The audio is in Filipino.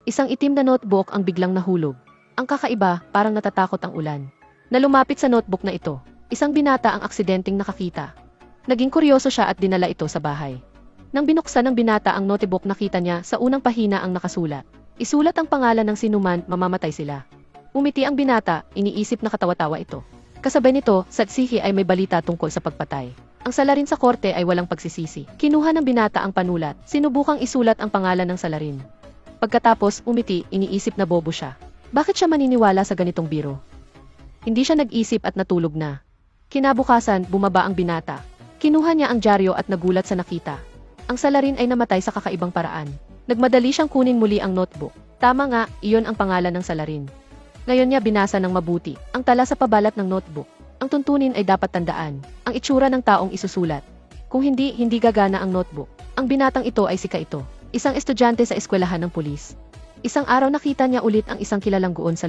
Isang itim na notebook ang biglang nahulog. Ang kakaiba, parang natatakot ang ulan. Na lumapit sa notebook na ito, isang binata ang aksidenteng nakakita. Naging kuryoso siya at dinala ito sa bahay. Nang binuksan ng binata ang notebook, nakita niya sa unang pahina ang nakasulat. Isulat ang pangalan ng sinuman, mamamatay sila. Umiti ang binata, iniisip na katawa-tawa ito. Kasabay nito, sa tsihi ay may balita tungkol sa pagpatay. Ang salarin sa korte ay walang pagsisisi. Kinuha ng binata ang panulat, sinubukang isulat ang pangalan ng salarin. Pagkatapos, umiti, iniisip na bobo siya. Bakit siya maniniwala sa ganitong biro? Hindi siya nag-isip at natulog na. Kinabukasan, bumaba ang binata. Kinuha niya ang dyaryo at nagulat sa nakita. Ang salarin ay namatay sa kakaibang paraan. Nagmadali siyang kunin muli ang notebook. Tama nga, iyon ang pangalan ng salarin. Ngayon niya binasa ng mabuti ang tala sa pabalat ng notebook. Ang tuntunin ay dapat tandaan, ang itsura ng taong isusulat. Kung hindi gagana ang notebook. Ang binatang ito ay si Kaito, isang estudyante sa eskwelahan ng pulis. Isang araw nakita niya ulit ang isang kilalang guon sa